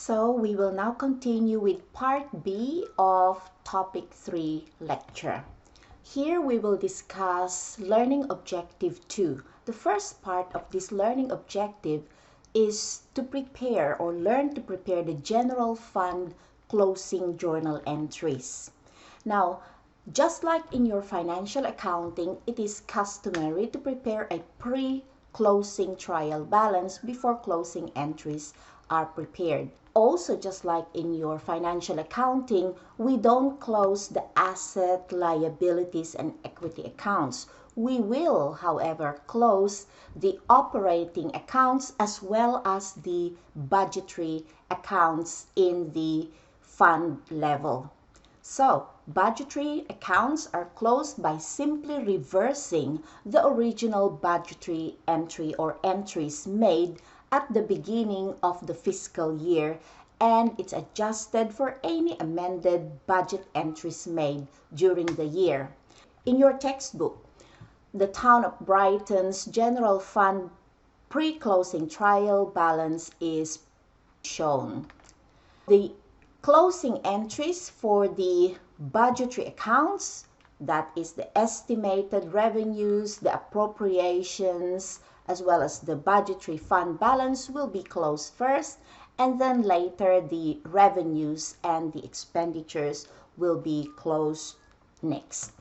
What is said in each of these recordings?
So we will now continue with part B of topic 3 lecture. Here we will discuss learning objective 2. The first part of this learning objective is to prepare or learn to prepare the general fund closing journal entries. Now, just like in your financial accounting, it is customary to prepare a pre-closing trial balance before closing entries are prepared. Also, just like in your financial accounting, we don't close the asset, liabilities, and equity accounts. We will, however, close the operating accounts as well as the budgetary accounts in the fund level. So, budgetary accounts are closed by simply reversing the original budgetary entry or entries made at the beginning of the fiscal year, and it's adjusted for any amended budget entries made during the year. In your textbook, the Town of Brighton's General Fund pre-closing trial balance is shown. The closing entries for the budgetary accounts, that is the estimated revenues, the appropriations, as well as the budgetary fund balance, will be closed first, and then later the revenues and the expenditures will be closed next.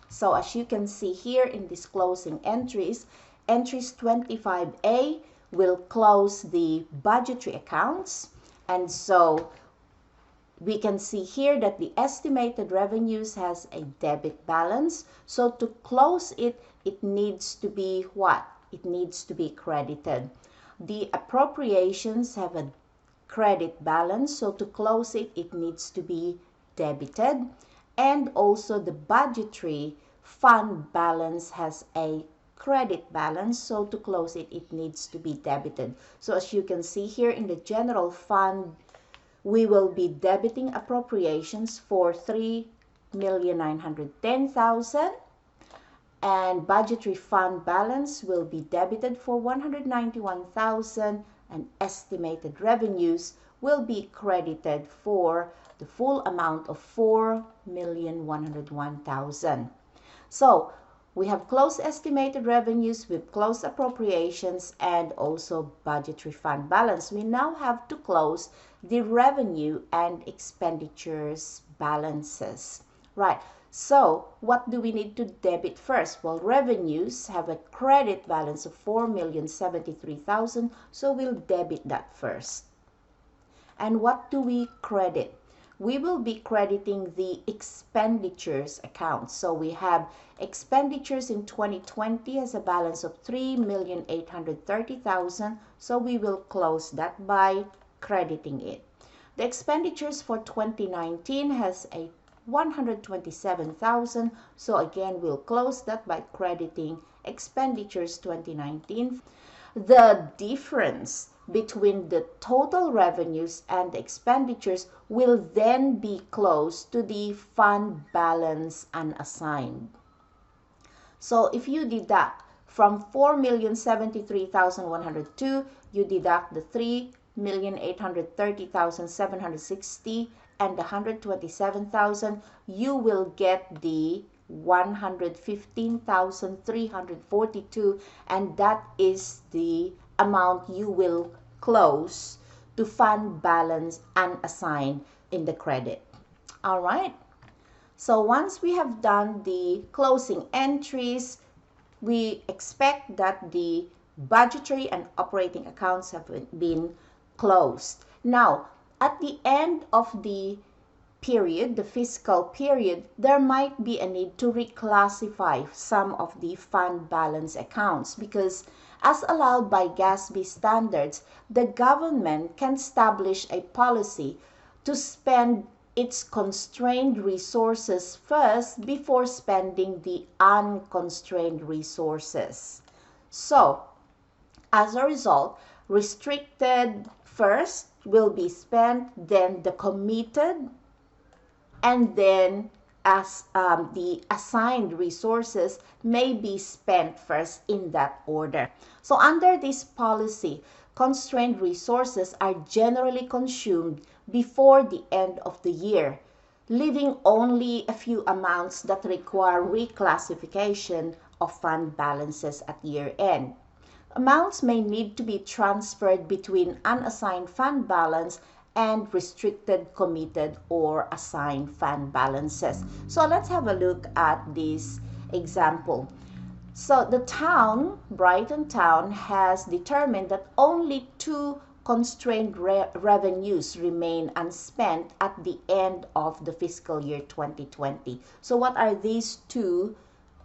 So as you can see here in these closing entries, entries 25A will close the budgetary accounts, and so we can see here that the estimated revenues has a debit balance. So to close it, it needs to be what? It needs to be credited. The appropriations have a credit balance, so to close it, it needs to be debited. And also the budgetary fund balance has a credit balance, so to close it, it needs to be debited. So as you can see here in the general fund, we will be debiting appropriations for $3,910,000, and budgetary fund balance will be debited for $191,000, and estimated revenues will be credited for the full amount of $4,101,000. So we have closed estimated revenues, we've closed appropriations, and also budgetary fund balance. We now have to close the revenue and expenditures balances. Right. So what do we need to debit first? Well, revenues have a credit balance of $4,073,000, so we'll debit that first. And what do we credit? We will be crediting the expenditures account. So we have expenditures in 2020 as a balance of $3,830,000, so we will close that by crediting it. The expenditures for 2019 has a $127,000, so again we'll close that by crediting expenditures 2019. The difference between the total revenues and the expenditures will then be closed to the fund balance unassigned. So if you deduct from $4,073,102, you deduct the $3,830,760 and the $127,000, you will get the $115,342, and that is the amount you will close to fund balance unassigned in the credit. All right. So once we have done the closing entries, we expect that the budgetary and operating accounts have been closed. Now, at the end of the period, the fiscal period, there might be a need to reclassify some of the fund balance accounts because, as allowed by GASB standards, the government can establish a policy to spend its constrained resources first before spending the unconstrained resources. So, as a result, restricted first will be spent, then the committed, and then as the assigned resources may be spent first in that order. So under this policy, constrained resources are generally consumed before the end of the year, leaving only a few amounts that require reclassification of fund balances at year end. Amounts may need to be transferred between unassigned fund balance and restricted, committed, or assigned fund balances. So let's have a look at this example. So the town, Brighton Town, has determined that only two constrained revenues remain unspent at the end of the fiscal year 2020. So what are these two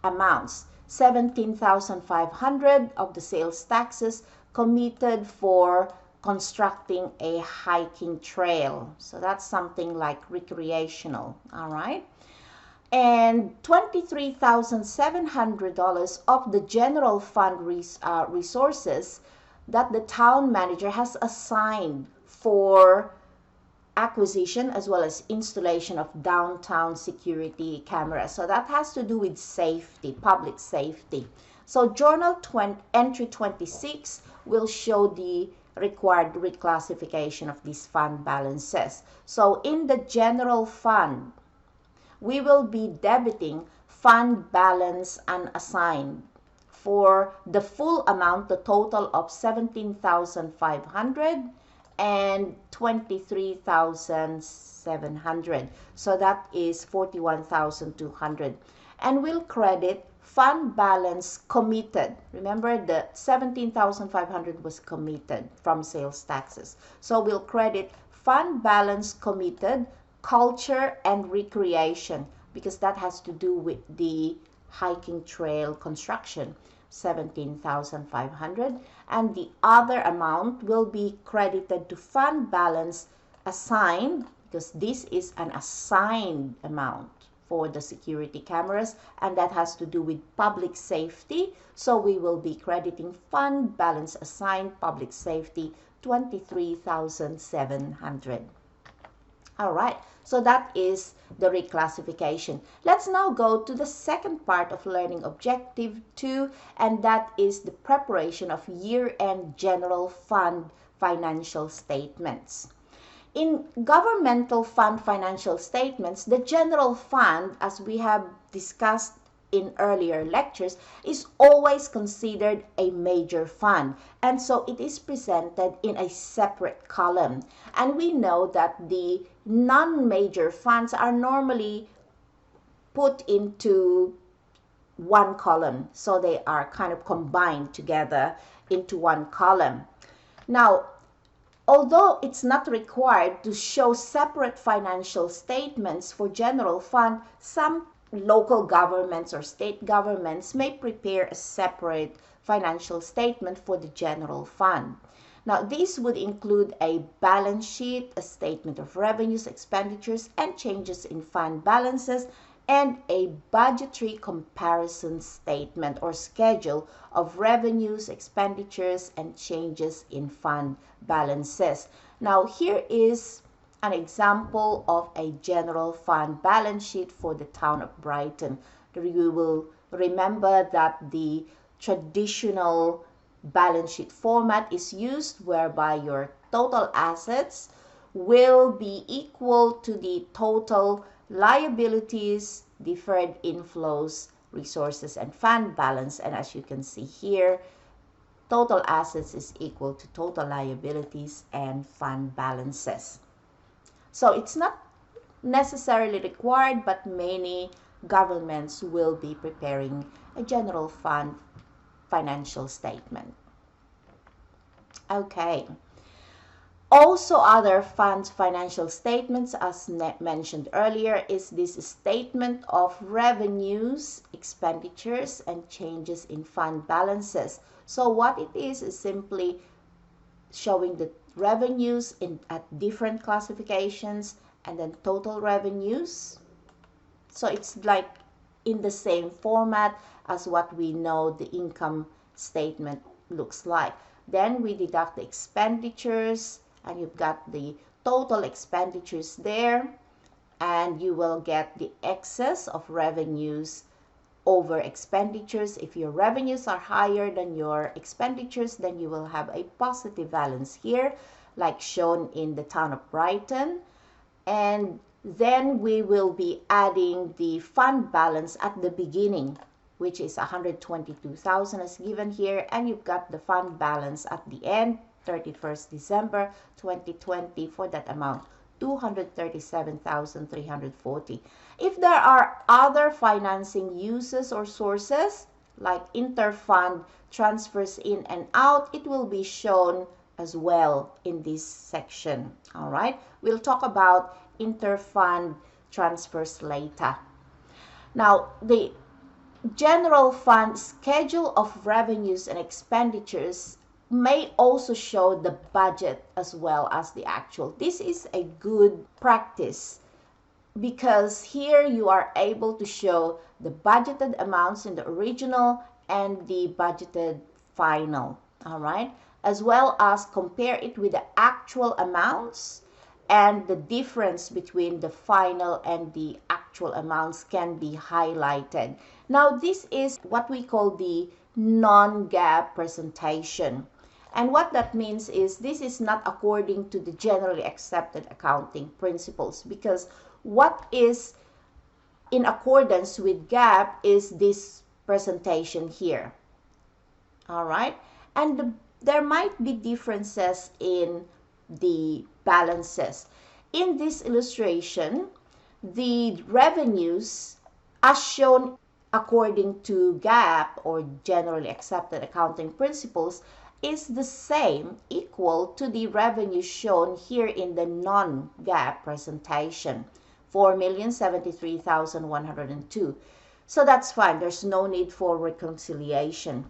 amounts? 17,500 of the sales taxes committed for constructing a hiking trail. So that's something like recreational, all right? And $23,700 of the general fund resources that the town manager has assigned for acquisition as well as installation of downtown security cameras. So that has to do with safety, public safety. So journal entry 26 will show the required reclassification of these fund balances. So in the general fund, we will be debiting fund balance unassigned for the full amount, the total of 17,500 and 23,700. So that is 41,200. And we'll credit fund balance committed. Remember, the 17,500 was committed from sales taxes. So we'll credit fund balance committed, culture and recreation, because that has to do with the hiking trail construction, 17,500, and the other amount will be credited to fund balance assigned, because this is an assigned amount for the security cameras, and that has to do with public safety. So we will be crediting fund balance assigned public safety 23,700. All right, so that is the reclassification. Let's now go to the second part of learning objective 2, and that is the preparation of year-end general fund financial statements. In governmental fund financial statements, the general fund, as we have discussed in earlier lectures, is always considered a major fund, and so it is presented in a separate column. And we know that the non-major funds are normally put into one column, so they are kind of combined together into one column. Now, although it's not required to show separate financial statements for general fund, some local governments or state governments may prepare a separate financial statement for the general fund. Now, these would include a balance sheet, a statement of revenues, expenditures, and changes in fund balances, and a budgetary comparison statement or schedule of revenues, expenditures, and changes in fund balances. Now, here is an example of a general fund balance sheet for the town of Brighton. You will remember that the traditional balance sheet format is used, whereby your total assets will be equal to the total liabilities, deferred inflows, resources, and fund balance. And as you can see here, total assets is equal to total liabilities and fund balances. So it's not necessarily required, but many governments will be preparing a general fund financial statement. Okay. Also, other funds financial statements, as mentioned earlier, is this statement of revenues, expenditures, and changes in fund balances. So what it is simply showing the revenues at different classifications and then total revenues. So it's like in the same format as what we know the income statement looks like. Then we deduct the expenditures, and you've got the total expenditures there, and you will get the excess of revenues over expenditures. If your revenues are higher than your expenditures, then you will have a positive balance here, like shown in the town of Brighton. And then we will be adding the fund balance at the beginning, which is 122,000 as given here, and you've got the fund balance at the end, 31st December 2020, for that amount, 237,340. If there are other financing uses or sources, like interfund transfers in and out, it will be shown as well in this section. All right, we'll talk about interfund transfers later. Now, the general fund schedule of revenues and expenditures may also show the budget as well as the actual. This is a good practice because here you are able to show the budgeted amounts in the original and the budgeted final, all right, as well as compare it with the actual amounts, and the difference between the final and the actual amounts can be highlighted. Now, this is what we call the non-GAAP presentation. And what that means is this is not according to the generally accepted accounting principles, because what is in accordance with GAAP is this presentation here. All right? And there might be differences in the balances. In this illustration, the revenues as shown according to GAAP or generally accepted accounting principles is the same, equal to the revenue shown here in the non-GAAP presentation, 4,073,102. So that's fine. There's no need for reconciliation.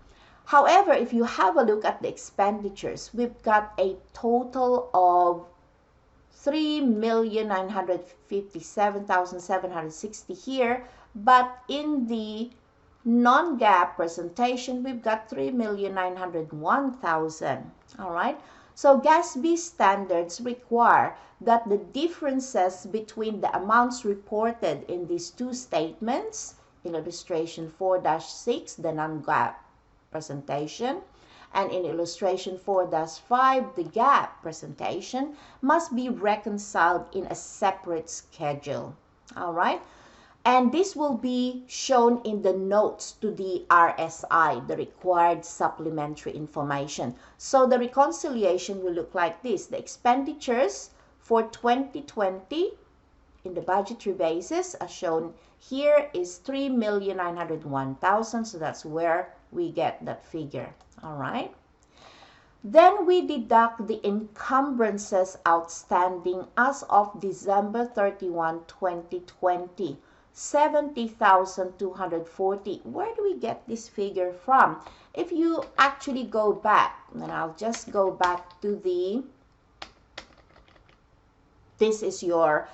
However, if you have a look at the expenditures, we've got a total of 3,957,760 here, but in the non-GAAP presentation, we've got 3,901,000. All right. So GASB standards require that the differences between the amounts reported in these two statements, in illustration 4-6, the non-GAAP presentation, and in illustration 4-5, the GAAP presentation, must be reconciled in a separate schedule. All right. And this will be shown in the notes to the RSI, the required supplementary information. So the reconciliation will look like this. The expenditures for 2020 in the budgetary basis, as shown here, is 3,901,000. So that's where we get that figure. All right. Then we deduct the encumbrances outstanding as of December 31, 2020. 70,240. Where do we get this figure from? If you actually go back, and I'll just go back to this is your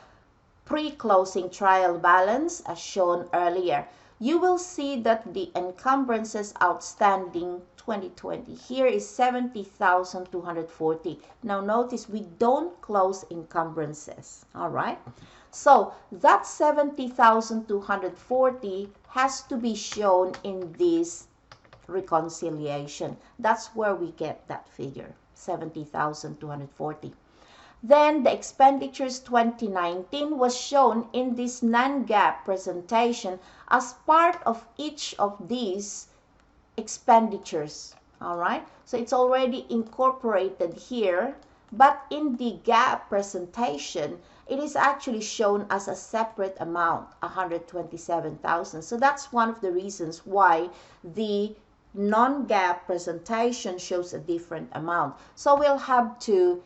pre-closing trial balance as shown earlier. You will see that the encumbrances outstanding 2020 here is 70,240. Now notice we don't close encumbrances, all right? So that 70,240 has to be shown in this reconciliation. That's where we get that figure, 70,240. Then the expenditures 2019 was shown in this non-GAAP presentation as part of each of these expenditures. All right, so it's already incorporated here, but in the GAAP presentation, it is actually shown as a separate amount, 127,000. So that's one of the reasons why the non-GAAP presentation shows a different amount. So we'll have to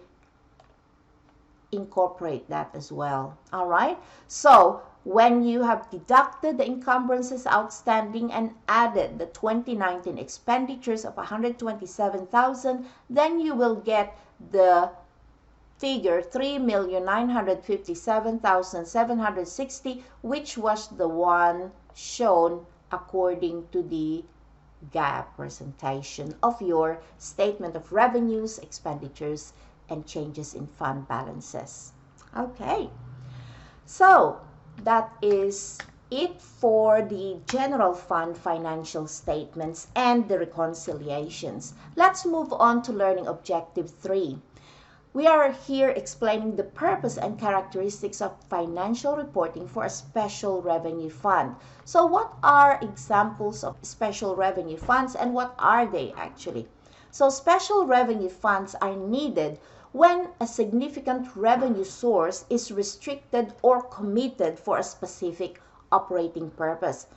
incorporate that as well. All right. So when you have deducted the encumbrances outstanding and added the 2019 expenditures of 127,000, then you will get the figure 3,957,760, which was the one shown according to the GAAP presentation of your statement of revenues, expenditures, and changes in fund balances. Okay, so that is it for the general fund financial statements and the reconciliations. Let's move on to learning objective 3. We are here explaining the purpose and characteristics of financial reporting for a special revenue fund. So what are examples of special revenue funds and what are they actually? So special revenue funds are needed when a significant revenue source is restricted or committed for a specific operating purpose,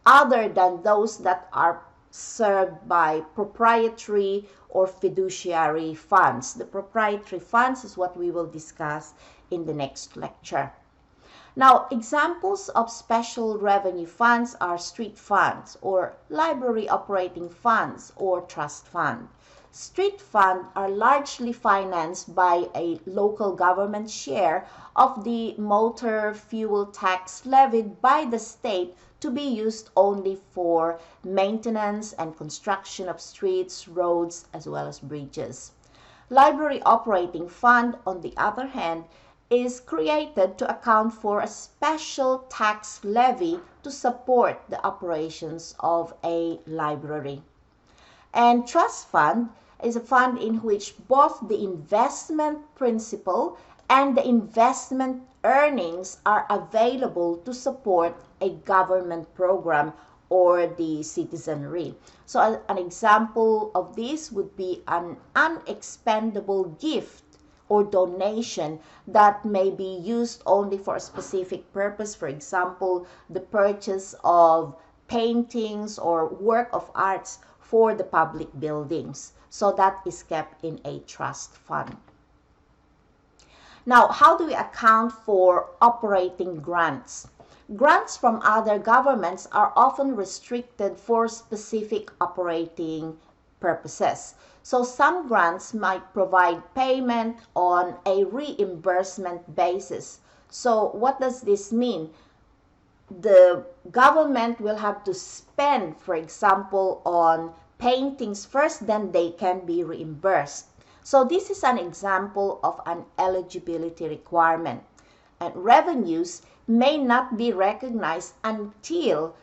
other than those that are served by proprietary or fiduciary funds. The proprietary funds is what we will discuss in the next lecture. Now, examples of special revenue funds are street funds or library operating funds or trust fund. Street funds are largely financed by a local government share of the motor fuel tax levied by the state to be used only for maintenance and construction of streets, roads, as well as bridges. Library operating fund, on the other hand, is created to account for a special tax levy to support the operations of a library. And trust fund is a fund in which both the investment principal and the investment earnings are available to support a government program or the citizenry. So an example of this would be an unexpendable gift or donation that may be used only for a specific purpose. For example, the purchase of paintings or work of arts for the public buildings. So that is kept in a trust fund. Now, how do we account for operating grants? Grants from other governments are often restricted for specific operating purposes. So some grants might provide payment on a reimbursement basis. So what does this mean? The government will have to spend, for example, on paintings first, then they can be reimbursed. So this is an example of an eligibility requirement. And revenues may not be recognized until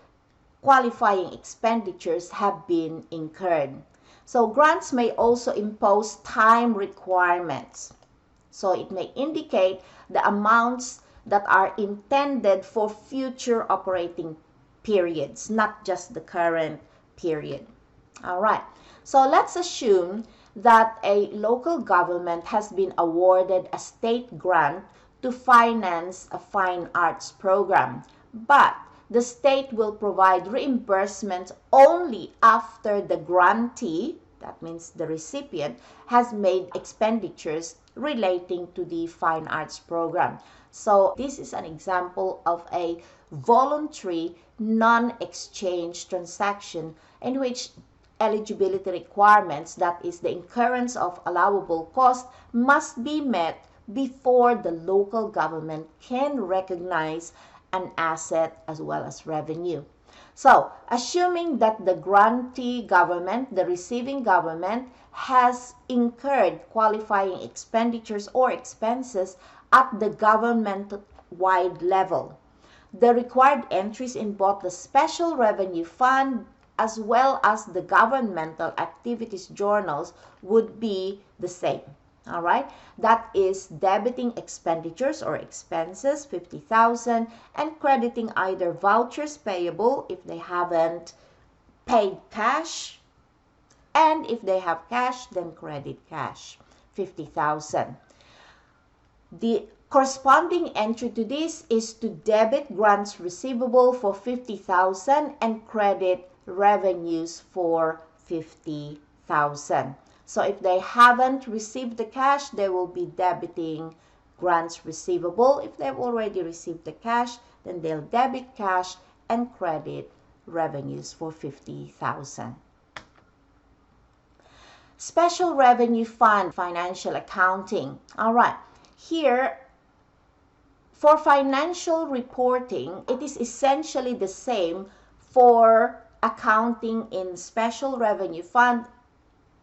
qualifying expenditures have been incurred. So grants may also impose time requirements. So it may indicate the amounts that are intended for future operating periods, not just the current period. All right, so let's assume that a local government has been awarded a state grant to finance a fine arts program, but the state will provide reimbursements only after the grantee, that means the recipient, has made expenditures relating to the fine arts program. So this is an example of a voluntary non-exchange transaction in which eligibility requirements, that is the incurrence of allowable cost, must be met before the local government can recognize an asset as well as revenue. So, assuming that the grantee government, the receiving government, has incurred qualifying expenditures or expenses at the government-wide level, the required entries in both the special revenue fund as well as the governmental activities journals would be the same. All right, that is debiting expenditures or expenses, 50,000, and crediting either vouchers payable if they haven't paid cash, and if they have cash, then credit cash, 50,000. The corresponding entry to this is to debit grants receivable for 50,000 and credit revenues for 50,000. So if they haven't received the cash, they will be debiting grants receivable. If they've already received the cash, then they'll debit cash and credit revenues for 50,000. Special Revenue Fund Financial Accounting. All right, here for financial reporting, it is essentially the same for accounting in Special Revenue Fund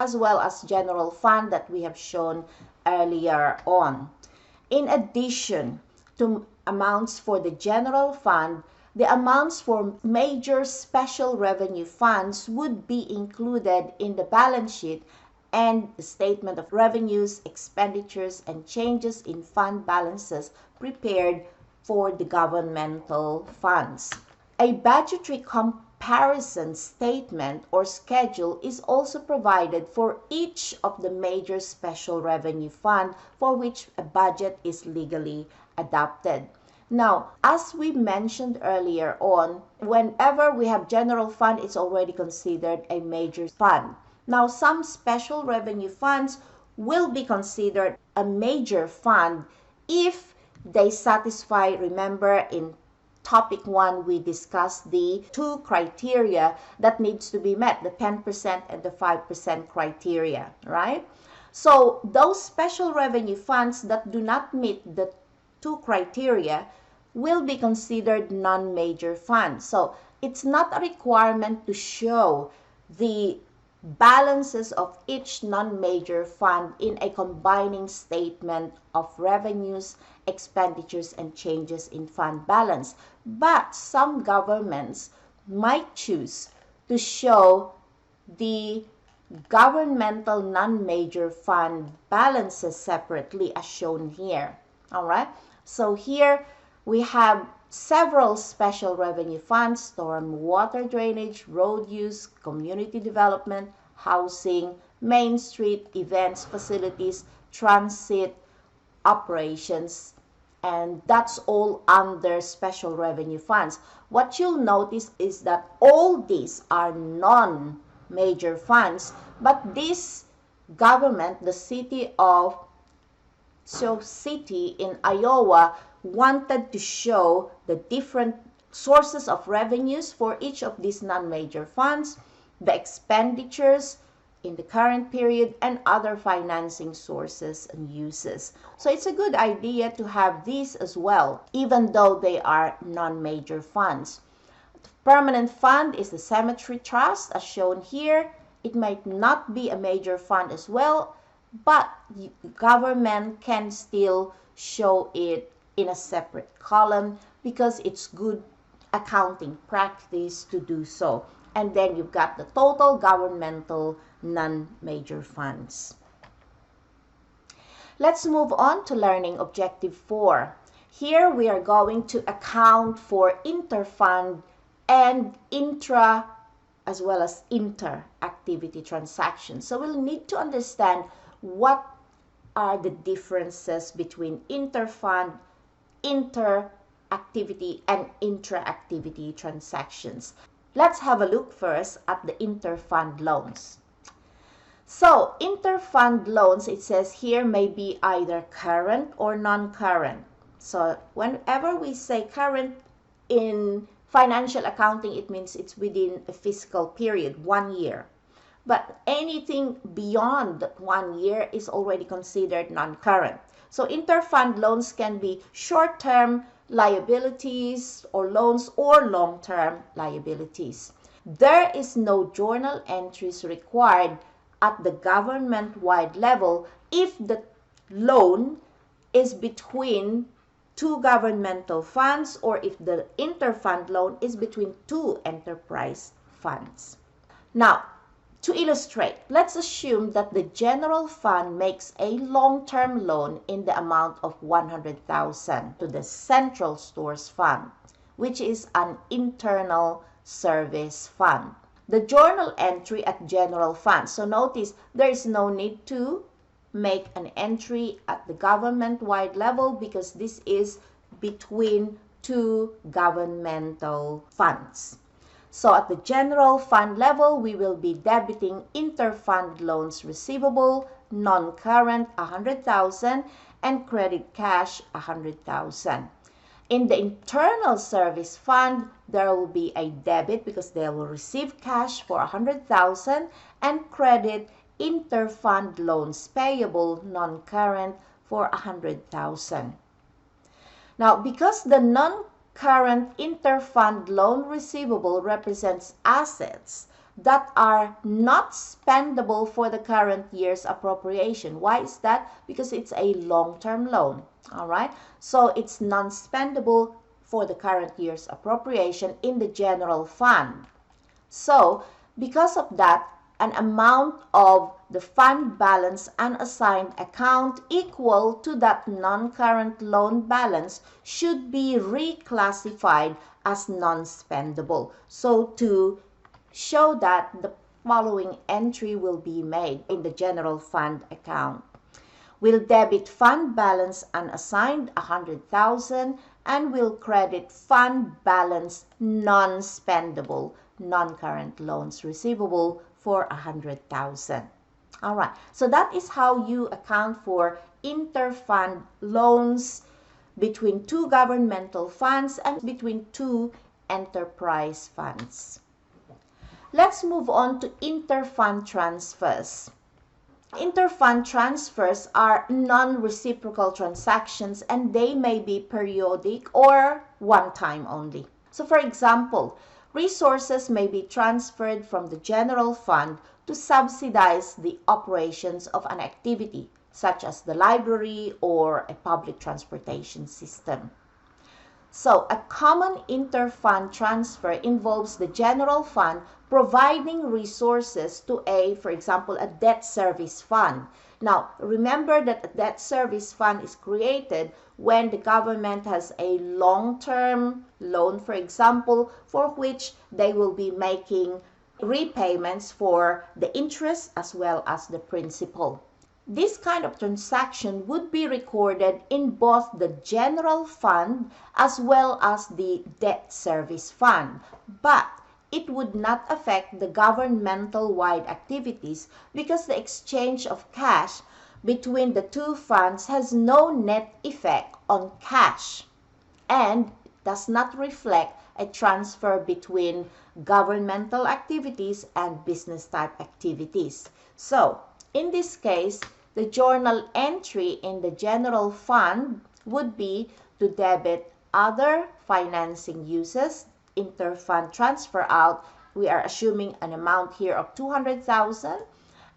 as well as General Fund that we have shown earlier on. In addition to amounts for the General Fund, the amounts for major special revenue funds would be included in the balance sheet and the statement of revenues, expenditures, and changes in fund balances prepared for the governmental funds. A budgetary comparison statement or schedule is also provided for each of the major special revenue fund for which a budget is legally adopted. Now, as we mentioned earlier on, whenever we have general fund, it's already considered a major fund. Now, some special revenue funds will be considered a major fund if they satisfy, remember in topic 1, we discussed the 2 criteria that needs to be met, the 10% and the 5% criteria, right? So those special revenue funds that do not meet the 2 criteria will be considered non-major funds. So it's not a requirement to show the balances of each non-major fund in a combining statement of revenues, expenditures, and changes in fund balance. But some governments might choose to show the governmental non-major fund balances separately as shown here. All right, so here we have several special revenue funds: storm water drainage, road use, community development, housing, main street, events, facilities, transit, operations, and that's all under special revenue funds. What you'll notice is that all these are non-major funds, but this government, the city of Sioux City in Iowa, wanted to show the different sources of revenues for each of these non-major funds, the expenditures in the current period, and other financing sources and uses. So it's a good idea to have these as well, even though they are non-major funds. The permanent fund is the cemetery trust as shown here. It might not be a major fund as well, but government can still show it in a separate column because it's good accounting practice to do so. And then you've got the total governmental non-major funds. Let's move on to learning objective 4. Here we are going to account for interfund and intra as well as inter activity transactions. So we'll need to understand what are the differences between interfund, inter-activity, and intra-activity transactions. Let's have a look first at the interfund loans. So interfund loans, it says here, may be either current or non-current. So whenever we say current in financial accounting, it means it's within a fiscal period, 1 year. But anything beyond 1 year is already considered non-current. So interfund loans can be short-term liabilities or loans or long-term liabilities. There is no journal entries required at the government-wide level if the loan is between 2 governmental funds or if the interfund loan is between 2 enterprise funds. Now, to illustrate, let's assume that the general fund makes a long-term loan in the amount of 100,000 to the central stores fund, which is an internal service fund. The journal entry at general fund. So notice there is no need to make an entry at the government-wide level because this is between 2 governmental funds. So at the general fund level, we will be debiting interfund loans receivable, non-current 100,000, and credit cash 100,000. In the internal service fund, there will be a debit because they will receive cash for 100,000 and credit interfund loans payable, non-current, for 100,000. Now, because the non-current interfund loan receivable represents assets that are not spendable for the current year's appropriation. Why is that? Because it's a long-term loan. All right, so it's non-spendable for the current year's appropriation in the general fund. So, because of that, an amount of the fund balance unassigned account equal to that non-current loan balance should be reclassified as non-spendable. So, to show that, the following entry will be made in the general fund account. Will debit fund balance unassigned 100,000 and will credit fund balance non-spendable, non-current loans receivable for 100,000. All right, so that is how you account for interfund loans between two governmental funds and between two enterprise funds. Let's move on to interfund transfers. Interfund transfers are non-reciprocal transactions and they may be periodic or one-time only. So for example, resources may be transferred from the general fund to subsidize the operations of an activity, such as the library or a public transportation system. So a common interfund transfer involves the general fund providing resources to for example, a debt service fund. Now, remember that a debt service fund is created when the government has a long-term loan, for example, for which they will be making repayments for the interest as well as the principal. This kind of transaction would be recorded in both the general fund as well as the debt service fund, but it would not affect the governmental-wide activities because the exchange of cash between the two funds has no net effect on cash and does not reflect a transfer between governmental activities and business-type activities. So, in this case, the journal entry in the general fund would be to debit other financing uses, interfund transfer out. We are assuming an amount here of 200,000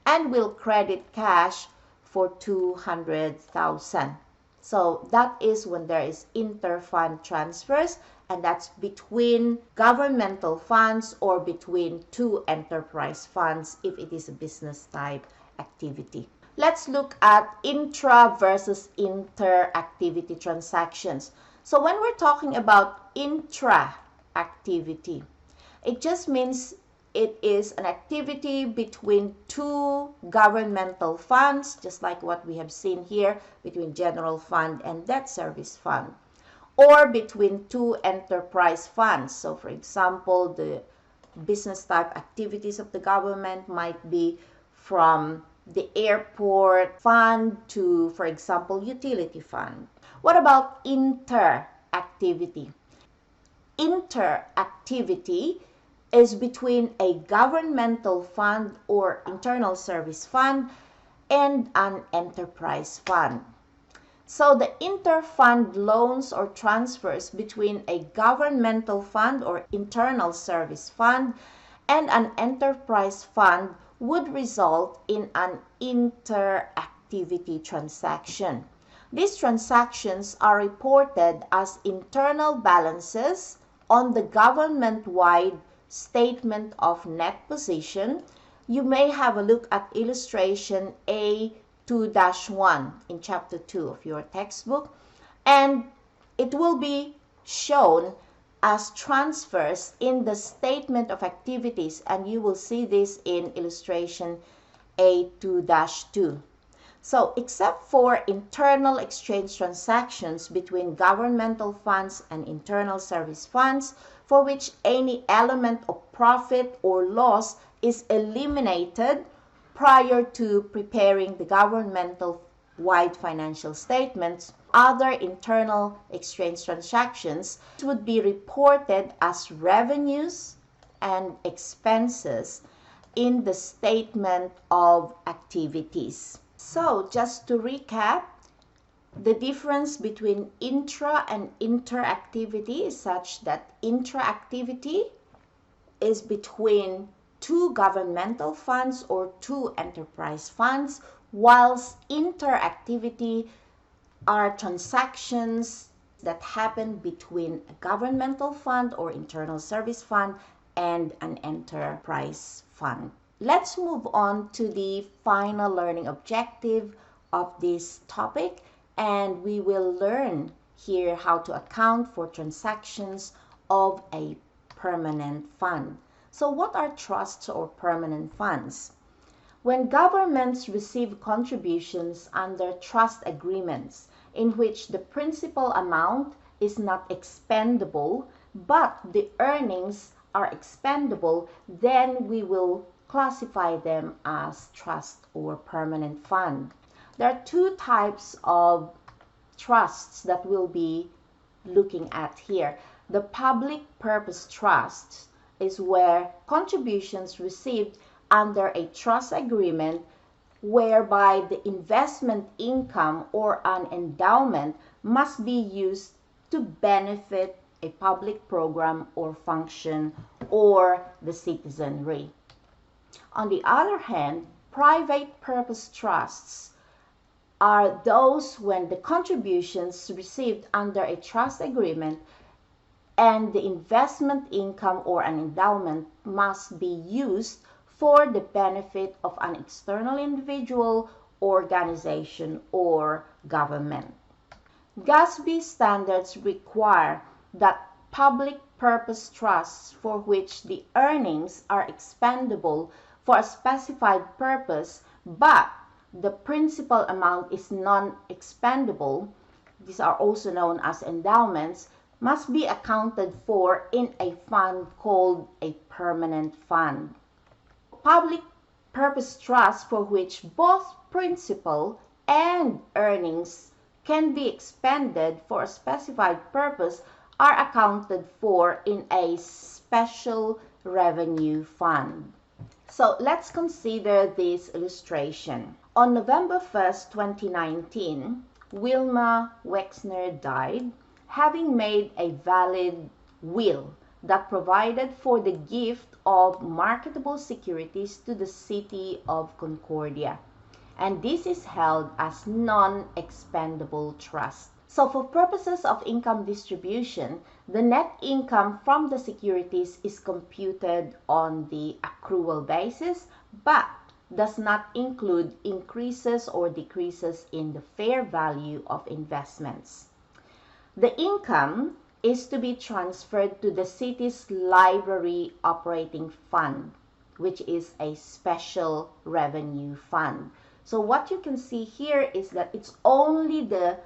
and will credit cash for 200,000. So that is when there is interfund transfers, and that's between governmental funds or between two enterprise funds if it is a business type activity. Let's look at intra versus inter activity transactions. So when we're talking about intra activity, it just means it is an activity between two governmental funds, just like what we have seen here between general fund and debt service fund, or between two enterprise funds. So for example, the business type activities of the government might be from the airport fund to, for example, utility fund. What about inter-activity? Inter-activity is between a governmental fund or internal service fund and an enterprise fund. So the interfund loans or transfers between a governmental fund or internal service fund and an enterprise fund would result in an inter-activity transaction. These transactions are reported as internal balances on the government-wide statement of net position. You may have a look at illustration A2-1 in chapter 2 of your textbook, and it will be shown as transfers in the statement of activities, and you will see this in illustration A2-2. So, except for internal exchange transactions between governmental funds and internal service funds, for which any element of profit or loss is eliminated prior to preparing the governmental-wide financial statements, other internal exchange transactions would be reported as revenues and expenses in the statement of activities. So, just to recap, the difference between intra and inter-activity is such that intra-activity is between two governmental funds or two enterprise funds, whilst inter-activity are transactions that happen between a governmental fund or internal service fund and an enterprise fund. Let's move on to the final learning objective of this topic, and we will learn here how to account for transactions of a permanent fund. So what are trusts or permanent funds? When governments receive contributions under trust agreements in which the principal amount is not expendable but the earnings are expendable, then we will classify them as trust or permanent fund. There are two types of trusts that we'll be looking at here. The public purpose trust is where contributions received under a trust agreement whereby the investment income or an endowment must be used to benefit a public program or function or the citizenry. On the other hand, private purpose trusts are those when the contributions received under a trust agreement and the investment income or an endowment must be used for the benefit of an external individual, organization, or government. GASB standards require that public purpose trusts for which the earnings are expendable for a specified purpose but the principal amount is non-expendable, these are also known as endowments, must be accounted for in a fund called a permanent fund. Public purpose trusts for which both principal and earnings can be expended for a specified purpose are accounted for in a special revenue fund. So let's consider this illustration. On November 1st, 2019, Wilma Wexner died, having made a valid will that provided for the gift of marketable securities to the city of Concordia. And this is held as non-expendable trust. So for purposes of income distribution, the net income from the securities is computed on the accrual basis, but does not include increases or decreases in the fair value of investments. The income is to be transferred to the city's library operating fund, which is a special revenue fund. So what you can see here is that it's only the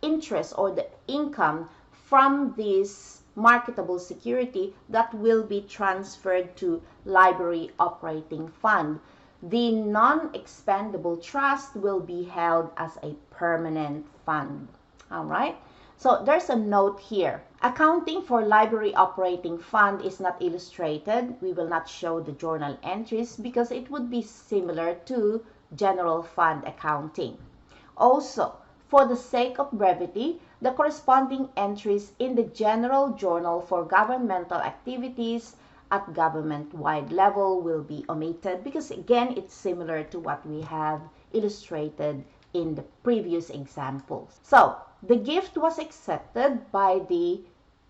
interest or the income from this marketable security that will be transferred to library operating fund. The non-expendable trust will be held as a permanent fund. All right. So there's a note here. Accounting for library operating fund is not illustrated. We will not show the journal entries because it would be similar to general fund accounting. Also, for the sake of brevity, the corresponding entries in the general journal for governmental activities at government-wide level will be omitted because again, it's similar to what we have illustrated in the previous examples. So, the gift was accepted by the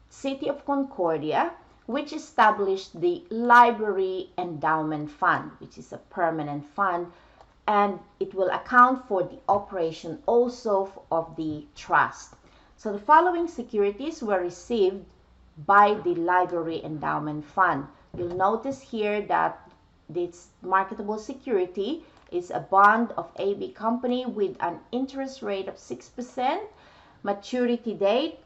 City of Concordia, which established the Library Endowment Fund, which is a permanent fund, and it will account for the operation also of the trust. So the following securities were received by the Library Endowment Fund. You'll notice here that this marketable security is a bond of AB Company with an interest rate of 6%, maturity date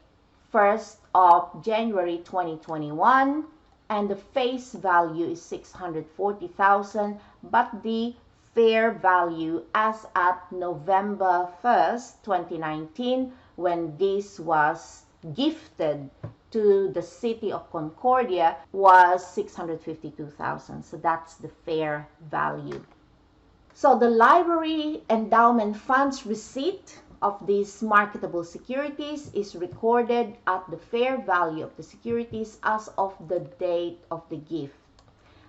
1st of January 2021, and the face value is 640,000, but the fair value as at November 1st, 2019, when this was gifted to the City of Concordia, was 652,000. So that's the fair value. So the Library Endowment Fund's receipt of these marketable securities is recorded at the fair value of the securities as of the date of the gift.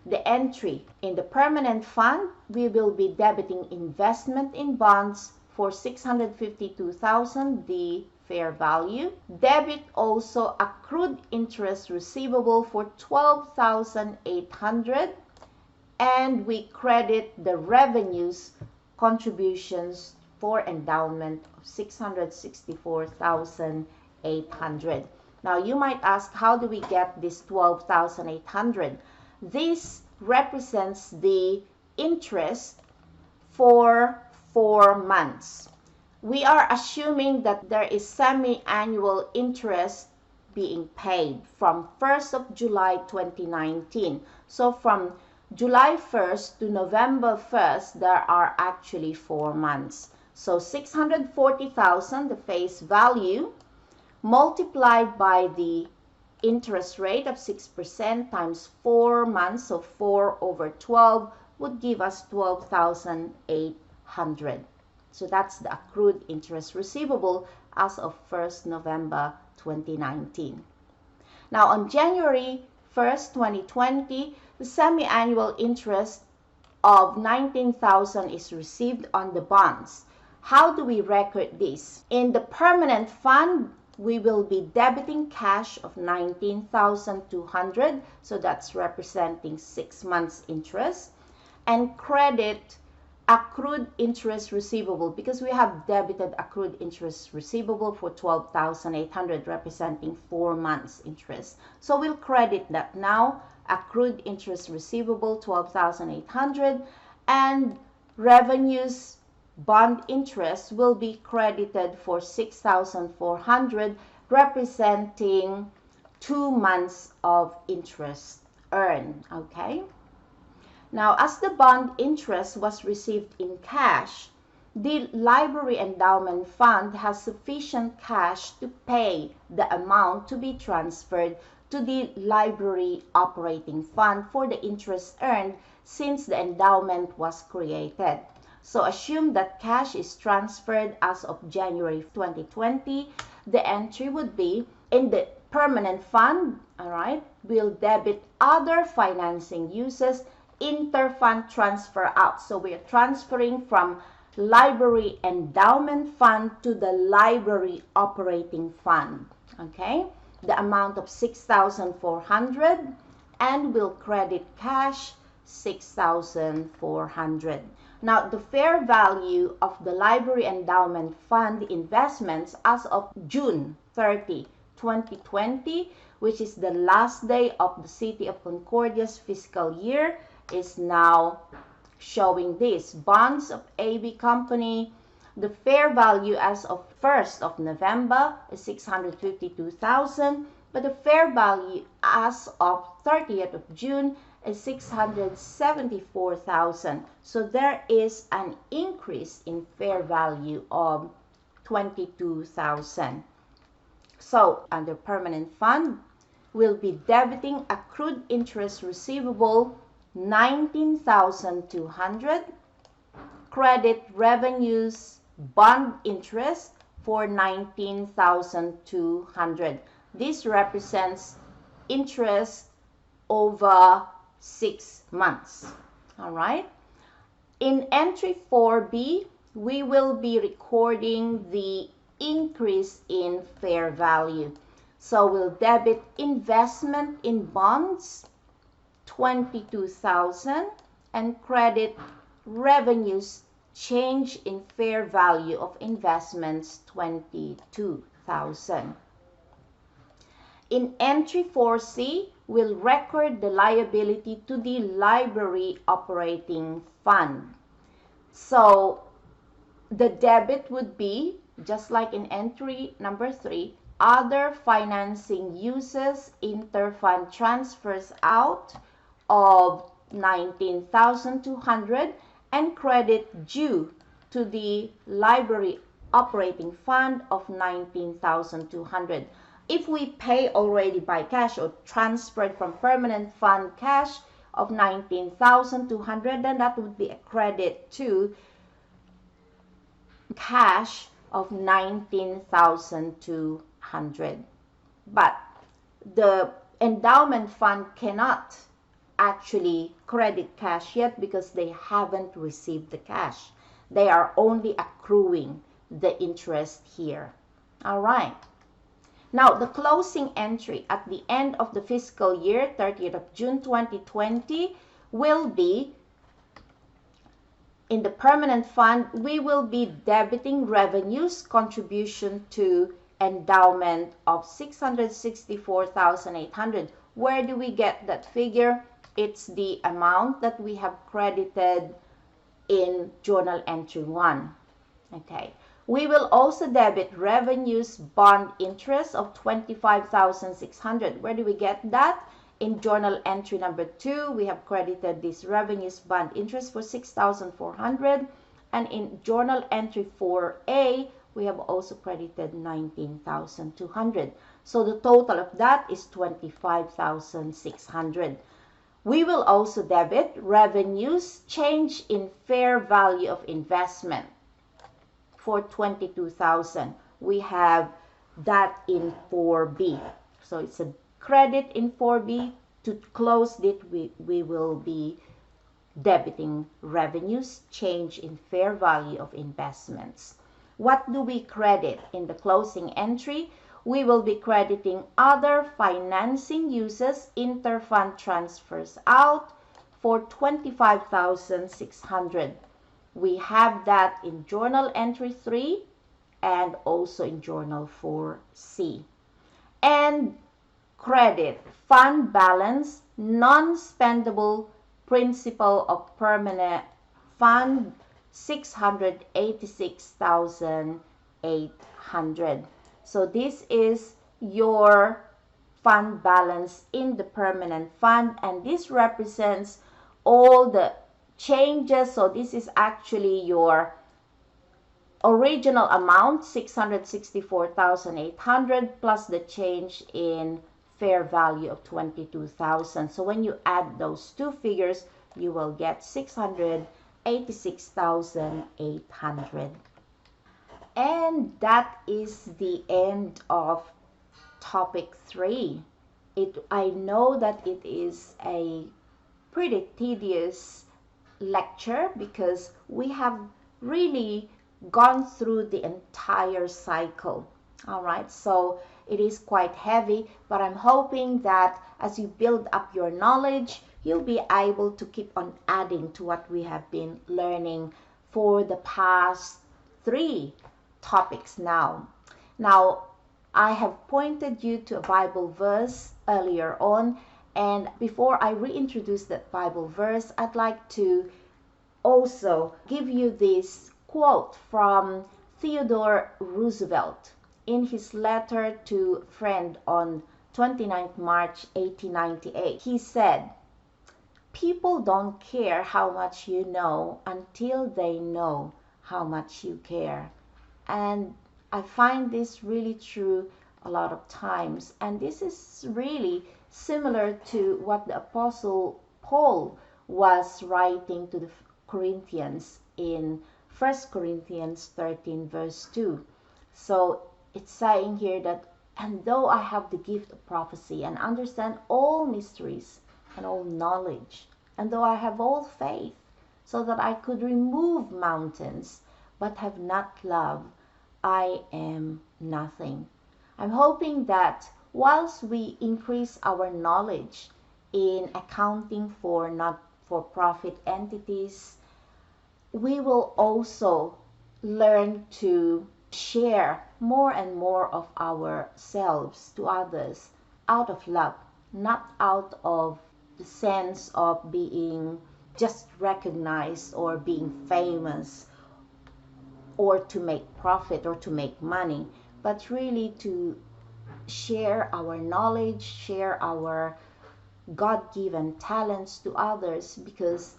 The entry in the permanent fund, we will be debiting investment in bonds for 652,000, the fair value. Debit also accrued interest receivable for 12,800, and we credit the revenues contributions for endowment of 664,800. Now you might ask, how do we get this 12,800? This represents the interest for 4 months. We are assuming that there is semi-annual interest being paid from 1st of July 2019. So from July 1st to November 1st, there are actually 4 months. So 640,000, the face value, multiplied by the interest rate of 6% times 4 months, so 4 over 12, would give us 12,800. So that's the accrued interest receivable as of 1st November 2019. Now on January 1st, 2020, the semi-annual interest of 19,000 is received on the bonds. How do we record this? In the permanent fund, we will be debiting cash of 19,200, so that's representing 6 months interest, and credit accrued interest receivable because we have debited accrued interest receivable for 12,800 representing 4 months interest. So we'll credit that now, accrued interest receivable 12,800, and revenues bond interest will be credited for 6,400 representing 2 months of interest earned. Okay. Now, as the bond interest was received in cash, the library endowment fund has sufficient cash to pay the amount to be transferred to the library operating fund for the interest earned since the endowment was created. So assume that cash is transferred as of January 2020. The entry would be in the permanent fund, all right, we'll debit other financing uses, interfund transfer out. So we are transferring from library endowment fund to the library operating fund. Okay, the amount of 6,400, and we'll credit cash 6,400. Now the fair value of the library endowment fund investments as of June 30, 2020, which is the last day of the City of Concordia's fiscal year, is now showing this. Bonds of AB Company, the fair value as of 1st of November is 652,000, but the fair value as of 30th of June is 674,000. So there is an increase in fair value of 22,000. So under permanent fund, we'll be debiting accrued interest receivable 19,200, credit revenues bond interest for 19,200. This represents interest over 6 months. All right. In entry 4B, we will be recording the increase in fair value. So we'll debit investment in bonds 22,000 and credit revenues change in fair value of investments 22,000. In entry 4C, we'll record the liability to the library operating fund. So the debit would be, just like in entry number 3, other financing uses, interfund transfers out of 19,200, and credit due to the library operating fund of 19,200. If we pay already by cash or transferred from permanent fund cash of 19,200, then that would be a credit to cash of 19,200. But the endowment fund cannot actually credit cash yet because they haven't received the cash. They are only accruing the interest here. All right. Now, the closing entry at the end of the fiscal year, 30th of June 2020, will be, in the permanent fund, we will be debiting revenues contribution to endowment of 664,800. Where do we get that figure? It's the amount that we have credited in journal entry 1. Okay. We will also debit revenues bond interest of 25,600. Where do we get that? In journal entry number 2, we have credited this revenues bond interest for 6,400. And in journal entry 4A, we have also credited 19,200. So the total of that is 25,600. We will also debit revenues change in fair value of investment for 22,000. We have that in 4B. So it's a credit in 4B. To close it, we will be debiting revenues change in fair value of investments. What do we credit in the closing entry? We will be crediting other financing uses, interfund transfers out for 25,600. We have that in journal entry 3 and also in journal 4C. And credit fund balance, non-spendable principal of permanent fund, 686,800. So this is your fund balance in the permanent fund, and this represents all the changes. So this is actually your original amount, 664,800, plus the change in fair value of 22,000. So when you add those two figures, you will get 686,800. And that is the end of topic 3. I know that it is a pretty tedious lecture because we have really gone through the entire cycle. All right, so it is quite heavy, but I'm hoping that as you build up your knowledge, you'll be able to keep on adding to what we have been learning for the past 3 topics now. Now, I have pointed you to a Bible verse earlier on, and before I reintroduce that Bible verse, I'd like to also give you this quote from Theodore Roosevelt in his letter to a friend on 29th March 1898. He said, "People don't care how much you know until they know how much you care." And I find this really true a lot of times. And this is really similar to what the Apostle Paul was writing to the Corinthians in 1 Corinthians 13 verse 2. So it's saying here that, "And though I have the gift of prophecy and understand all mysteries and all knowledge, and though I have all faith so that I could remove mountains, but have not love, I am nothing." I'm hoping that whilst we increase our knowledge in accounting for not-for-profit entities, we will also learn to share more and more of ourselves to others out of love, not out of the sense of being just recognized or being famous or to make profit or to make money, but really to share our knowledge, share our God-given talents to others, because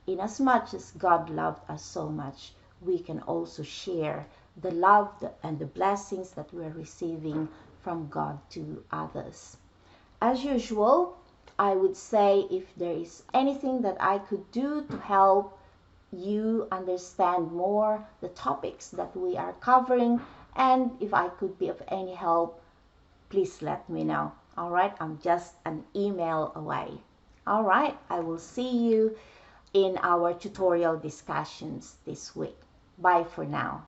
inasmuch as God loved us so much, we can also share the love and the blessings that we're receiving from God to others. As usual, I would say if there is anything that I could do to help you understand more the topics that we are covering, and if I could be of any help, please let me know. All right, I'm just an email away. All right, I will see you in our tutorial discussions this week. Bye for now.